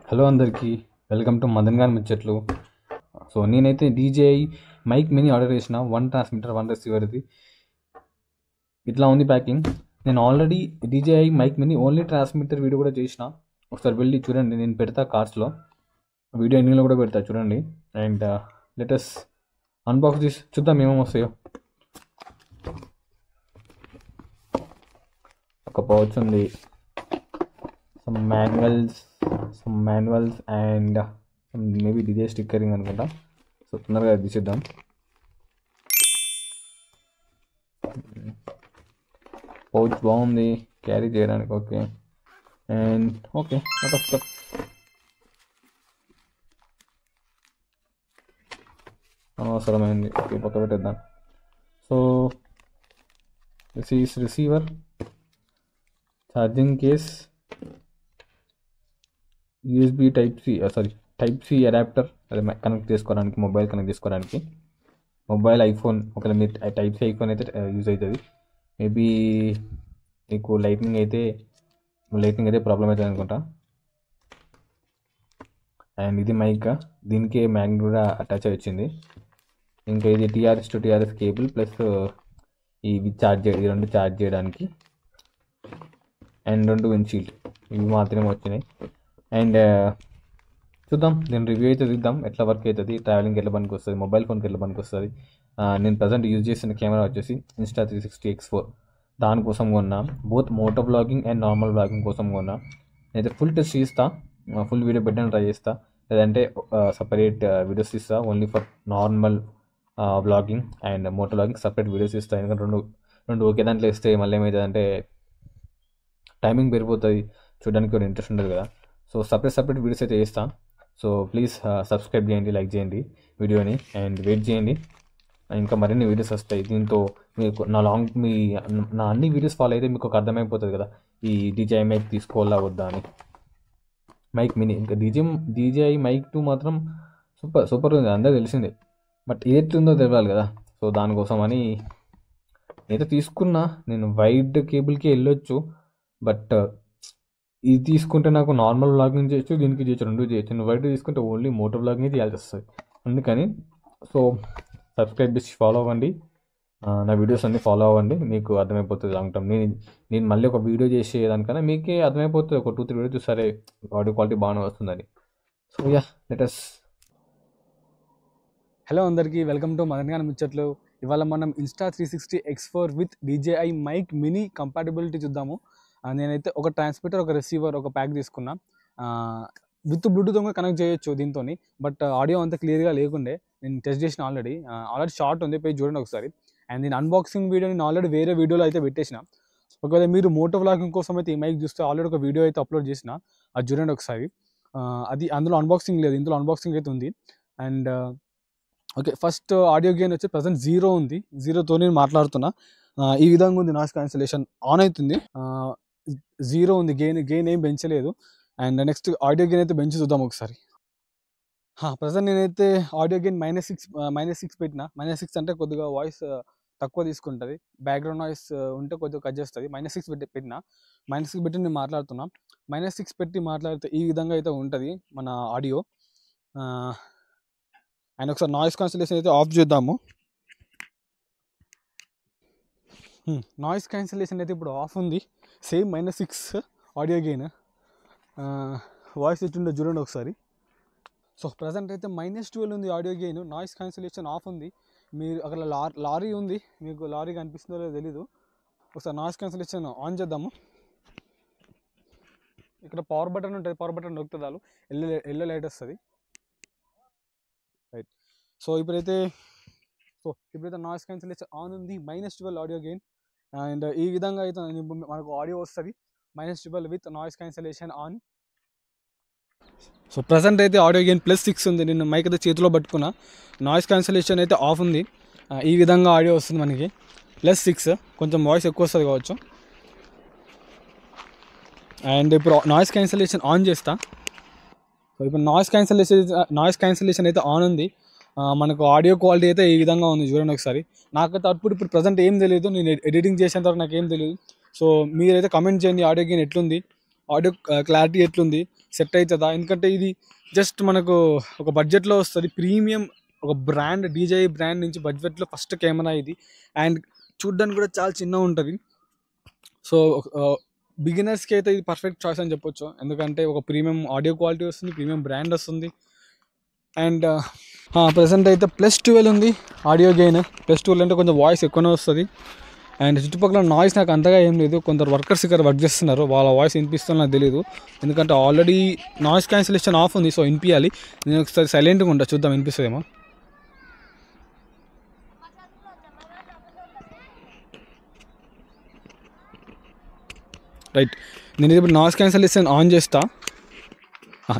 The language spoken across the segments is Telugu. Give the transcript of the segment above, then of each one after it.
హలో అందరికీ, వెల్కమ్ టు మదన్ గారి ముచ్చట్లు. సో నేనైతే DJI మైక్ మినీ ఆర్డర్ చేసిన 1 ట్రాన్స్మిటర్ 1 రిసీవర్ది. ఇట్లా ఉంది ప్యాకింగ్. నేను already DJI mic mini only transmitter video కూడా చేసిన. ఒకసారి వెళ్ళి చూడండి, నేను పెడతా కార్డ్స్లో, వీడియో ఎండింగ్లో కూడా పెడతా చూడండి. అండ్ లెటస్ అన్బాక్స్ చేసి చూద్దాం ఏమేమి వస్తాయో. ఒక పౌచ్ ఉంది, some manuals and some maybe DJ stickering అనుకుంటా. సో తొందరగా తీసేద్దాం. పౌచ్ బాగుంది క్యారీ చేయడానికి. ఓకే అండ్ ఓకే అనవసరమైంది. ఓకే పక్క పెట్టేద్దాం. So this is receiver, charging case, USB type C adapter, అది కనెక్ట్ చేసుకోవడానికి, మొబైల్ కనెక్ట్ చేసుకోవడానికి. మొబైల్ ఐఫోన్, ఒకవేళ మీరు టైప్ సి ఐఫోన్ అయితే యూజ్ అవుతుంది. మేబీ మీకు లైట్నింగ్ అయితే ప్రాబ్లం అవుతుంది అనుకుంటా. అండ్ ఇది మైక్, దీనికి మ్యాగ్నెట్ కూడా అటాచ్ అయి వచ్చింది. ఇంకా ఇది TRS to TRS cable plus ఇవి ఈ రెండు ఛార్జ్ చేయడానికి. అండ్ 2 విండ్షీల్డ్, ఇవి మాత్రమే వచ్చినాయి. అండ్ చూద్దాం, నేను రివ్యూ అయితే చూద్దాం ఎట్లా వర్క్ అవుతుంది, ట్రావెలింగ్కి ఎట్లా పనికి వస్తుంది, మొబైల్ ఫోన్కి ఎట్లా పనికి వస్తుంది. నేను ప్రజెంట్ యూజ్ చేసిన కెమెరా వచ్చేసి Insta360X4, దానికోసం కొన్నా. Both moto blogging and normal blogging కోసం కొన్నా. నేనైతే ఫుల్ టెస్ట్ చేస్తా, ఫుల్ వీడియో పెట్టడానికి ట్రై చేస్తా. లేదంటే సపరేట్ వీడియోస్ ఇస్తా, only for normal blogging and moto blogging separate videos ఇస్తా. ఎందుకంటే రెండు ఒకే దాంట్లో ఇస్తే మళ్ళీ ఏమవుతుంది అంటే టైమింగ్ పెరిగిపోతుంది, చూడడానికి కూడా ఇంట్రెస్ట్ ఉండదు కదా. సో సపరేట్ వీడియోస్ అయితే చేస్తాం. సో ప్లీజ్ సబ్స్క్రైబ్ చేయండి, లైక్ చేయండి వీడియోని, అండ్ వెయిట్ చేయండి, ఇంకా మరిన్ని వీడియోస్ వస్తాయి. దీంతో మీకు నా అన్ని వీడియోస్ ఫాలో అయితే మీకు ఒక అర్థమైపోతుంది కదా, ఈ DJI మైక్ తీసుకోవాలా వద్దా అని. మైక్ మినీ, ఇంకా DJI మైక్ 2 మాత్రం సూపర్ ఉంది, అందరూ తెలిసిందే. బట్ ఇది ఎట్లుందో తెలియాలి కదా. సో దానికోసం అని నేనైతే తీసుకున్నా. నేను వైడ్ కేబుల్కి వెళ్ళొచ్చు, బట్ ఇది తీసుకుంటే నాకు నార్మల్ బ్లాగింగ్ చేయొచ్చు, దీనికి చేయొచ్చు, రెండు చేయొచ్చు. నేను వైట్ తీసుకుంటే ఓన్లీ మోటో బ్లాగింగ్ చేయాల్సి వస్తుంది. అందుకని సో సబ్స్క్రైబ్ చేసి ఫాలో అవ్వండి, నా వీడియోస్ అన్నీ ఫాలో అవ్వండి, మీకు అర్థమైపోతుంది లాంగ్ టర్మ్. నేను మళ్ళీ ఒక వీడియో చేసేదానికన్నా మీకే అర్థమైపోతుంది, ఒక 2-3 వీడియో చూసారే ఆడియో క్వాలిటీ బాగానే వస్తుందని. So ya, let's. హలో అందరికీ, వెల్కమ్ టు మదన్ గారి ముచ్చట్లు. ఇవాళ మనం Insta360X4 with DJI mic mini compatibility చూద్దాము. నేనైతే ఒక ట్రాన్స్మిటర్, ఒక రిసీవర్, ఒక ప్యాక్ తీసుకున్నా. విత్ బ్లూటూత్ కూడా కనెక్ట్ చేయొచ్చు దీంతో, బట్ ఆడియో అంత క్లియర్గా లేకుండే. నేను టెస్ట్ చేసిన ఆల్రెడీ షార్ట్ ఉంది, పోయి చూడండి ఒకసారి. అండ్ నేను అన్బాక్సింగ్ వీడియో నేను ఆల్రెడీ వేరే వీడియోలో అయితే పెట్టేసిన. ఒకవేళ మీరు మోటో వ్లాగింగ్ కోసం అయితే ఈ మైక్ చూస్తే ఆల్రెడీ ఒక వీడియో అయితే అప్లోడ్ చేసిన, అది చూడండి ఒకసారి. అది అందులో అన్బాక్సింగ్ లేదు, ఇందులో అన్బాక్సింగ్ అయితే ఉంది. And okay, first audio gain వచ్చి ప్రజెంట్ 0 ఉంది. 0తో నేను మాట్లాడుతున్నా. ఈ విధంగా ఉంది, నాయిస్ క్యాన్సిలేషన్ ఆన్ అవుతుంది. 0 ఉంది, గెయిన్ ఏం పెంచలేదు. అండ్ నెక్స్ట్ ఆడియో గెయిన్ అయితే పెంచి చూద్దాం ఒకసారి. ప్రజెంట్ నేనైతే ఆడియో గెయిన్ -6 పెట్టిన. -6 అంటే కొద్దిగా వాయిస్ తక్కువ తీసుకుంటుంది, బ్యాక్గ్రౌండ్ నాయిస్ ఉంటే కొద్దిగా కట్ చేస్తుంది. -6 పెట్టిన. -6 పెట్టి నేను మాట్లాడుతున్నా. -6 పెట్టి మాట్లాడితే ఈ విధంగా అయితే ఉంటుంది మన ఆడియో. అండ్ ఒకసారి నాయిస్ క్యాన్సిలేషన్ అయితే ఆఫ్ చేద్దాము. నాయిస్ క్యాన్సిలేషన్ అయితే ఇప్పుడు ఆఫ్ ఉంది. Same -6 audio gain. వాయిస్ ఎట్టుండో చూడండి ఒకసారి. సో ప్రజెంట్ అయితే -12 ఉంది audio gain. Noise cancellation of ఉంది. మీరు అక్కడ లారీ ఉంది, మీకు లారీ కనిపిస్తుందో లేదో తెలీదు. ఒకసారి నాయిస్ క్యాన్సిలేషన్ ఆన్ చేద్దాము. ఇక్కడ పవర్ బటన్ ఉంటుంది, పవర్ బటన్ నొక్కుతాలు ఎల్లో లైట్ వస్తుంది. రైట్. సో ఇప్పుడైతే నాయిస్ క్యాన్సిలేషన్ ఆన్ ఉంది. -12 ఆడియో గెయిన్. అండ్ ఈ విధంగా అయితే మనకు ఆడియో వస్తుంది, -12 with noise cancellation on. So present అయితే ఆడియో గెయిన్ +6 ఉంది. నేను మైక్ అయితే చేతిలో పట్టుకున్నా. నాయిస్ క్యాన్సిలేషన్ అయితే ఆఫ్ ఉంది. ఈ విధంగా ఆడియో వస్తుంది మనకి, +6. కొంచెం వాయిస్ ఎక్కువ వస్తుంది కావచ్చు. అండ్ ఇప్పుడు నాయిస్ క్యాన్సిలేషన్ ఆన్ చేస్తా. సో ఇప్పుడు నాయిస్ క్యాన్సిలేషన్ అయితే ఆన్ ఉంది. మనకు ఆడియో క్వాలిటీ అయితే ఈ విధంగా ఉంది, చూడండి ఒకసారి. నాకైతే అవుట్పుట్ ఇప్పుడు ప్రజెంట్ ఏం తెలియదు, నేను ఎడిటింగ్ చేసేంత వరకు నాకు ఏం తెలియదు. సో మీరైతే కమెంట్ చేయండి ఆడియో గెయిన్ ఎట్లుంది, ఆడియో క్లారిటీ ఎట్లుంది. సెట్ అవుతుందా, ఎందుకంటే ఇది జస్ట్ మనకు ఒక బడ్జెట్లో వస్తుంది, ప్రీమియం ఒక బ్రాండ్ DJI బ్రాండ్ నుంచి బడ్జెట్లో ఫస్ట్ కెమెరా ఇది. అండ్ చూడ్డానికి కూడా చాలా చిన్నగా ఉంటుంది. సో బిగినర్స్కి అయితే ఇది పర్ఫెక్ట్ చాయిస్ అని చెప్పొచ్చు, ఎందుకంటే ఒక ప్రీమియం ఆడియో క్వాలిటీ వస్తుంది, ప్రీమియం బ్రాండ్ వస్తుంది. అండ్ ప్రెసెంట్ అయితే +12 ఉంది ఆడియో గెయిన్. +12 అంటే కొంచెం వాయిస్ ఎక్కువనే వస్తుంది. అండ్ చుట్టుపక్కల నాయిస్ నాకు అంతగా ఏం లేదు, కొందరు వర్కర్స్ ఇక్కడ వర్క్ చేస్తున్నారు, వాళ్ళ వాయిస్ వినిపిస్తుందో నాకు తెలియదు, ఎందుకంటే ఆల్రెడీ నాయిస్ క్యాన్సిలేషన్ ఆఫ్ ఉంది. సో వినిపించాలి, నేను ఒకసారి సైలెంట్గా ఉంటా, చూద్దాం వినిపిస్తుందేమో. రైట్, నేను ఇప్పుడు నాయిస్ క్యాన్సిలేషన్ ఆన్ చేస్తా.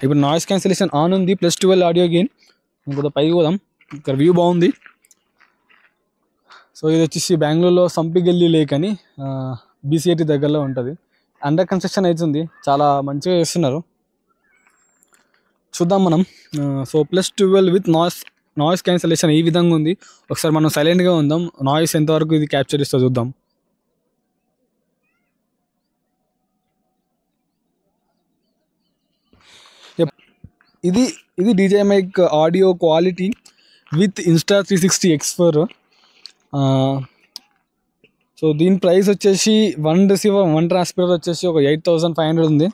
ఇప్పుడు నాయిస్ క్యాన్సిలేషన్ ఆన్ ఉంది, +12 ఆడియో గెయిన్. ఇంకొక పైకి పోదాం, ఇక్కడ వ్యూ బాగుంది. సో ఇది వచ్చేసి బెంగళూరులో సంపిగెల్లి లేక్ అని, BCAT దగ్గరలో ఉంటుంది. అండర్ కన్స్ట్రక్షన్ అవుతుంది, చాలా మంచిగా చేస్తున్నారు. చూద్దాం మనం. సో +12 విత్ నాయిస్ క్యాన్సిలేషన్ ఈ విధంగా ఉంది. ఒకసారి మనం సైలెంట్గా ఉందాం, నాయిస్ ఎంతవరకు ఇది క్యాప్చర్ ఇస్తుందో చూద్దాం. ఇది DJI mic audio quality with Insta360 X4. So దీని ప్రైస్ వచ్చేసి 1 రిసీవర్ 1 ట్రాన్స్మిటర్ వచ్చేసి ఒక 8,500 ఉంది.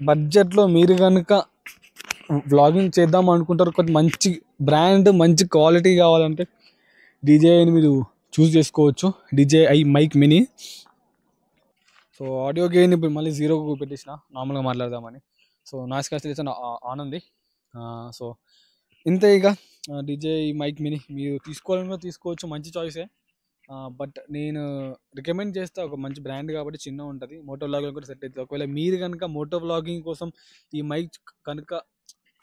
బడ్జెట్లో మీరు కనుక వ్లాగింగ్ చేద్దాం అనుకుంటారు, కొంచెం మంచి బ్రాండ్ మంచి క్వాలిటీ కావాలంటే DJIని మీరు చూస్ చేసుకోవచ్చు, DJI mic mini. So audio gain ఇప్పుడు మళ్ళీ 0కు పెట్టేసిన, నార్మల్గా మాట్లాడదామని. సో నాయిస్ క్యాన్సిలేషన్ ఆన్ ఉంది. సో ఇంతే ఇక DJI మైక్ మినీ మీరు తీసుకోవాలన్నా తీసుకోవచ్చు, మంచి చాయిసే. బట్ నేను రికమెండ్ చేస్తా, ఒక మంచి బ్రాండ్ కాబట్టి చిన్న ఉంటుంది, మోటో వ్లాగింగ్ కూడా సెట్ అవుతుంది. ఒకవేళ మీరు కనుక మోటో వ్లాగింగ్ కోసం ఈ మైక్ కనుక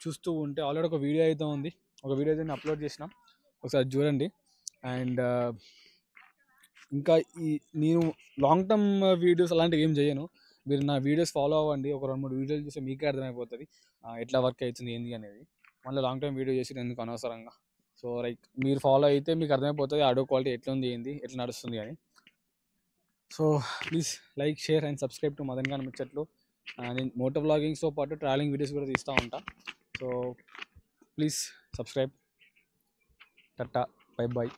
చూస్తూ ఉంటే, ఆల్రెడీ ఒక వీడియో అయితే ఉంది, ఒక వీడియో అయితే నేను అప్లోడ్ చేసిన, ఒకసారి చూడండి. అండ్ ఇంకా నేను లాంగ్ టర్మ్ వీడియోస్ అలాంటివి ఏం చేయను, మీరు నా వీడియోస్ ఫాలో అవ్వండి, ఒక 2-3 వీడియోలు చూస్తే మీకే అర్థమైపోతుంది ఎట్లా వర్క్ అవుతుంది ఏంది అనేది. మళ్ళీ లాంగ్ టర్మ్ వీడియో చేసి ఎందుకు అనవసరంగా. సో లైక్ మీరు ఫాలో అయితే మీకు అర్థమైపోతుంది ఆడియో క్వాలిటీ ఎట్లా ఉంది ఏంది ఎట్లా నడుస్తుంది అని. So please like, share and subscribe to Madan Khan ముచ్చట్లు. నేను మోటో వ్లాగింగ్స్తో పాటు ట్రావెలింగ్ వీడియోస్ కూడా తీస్తూ ఉంటా. So please subscribe. Tata, bye bye.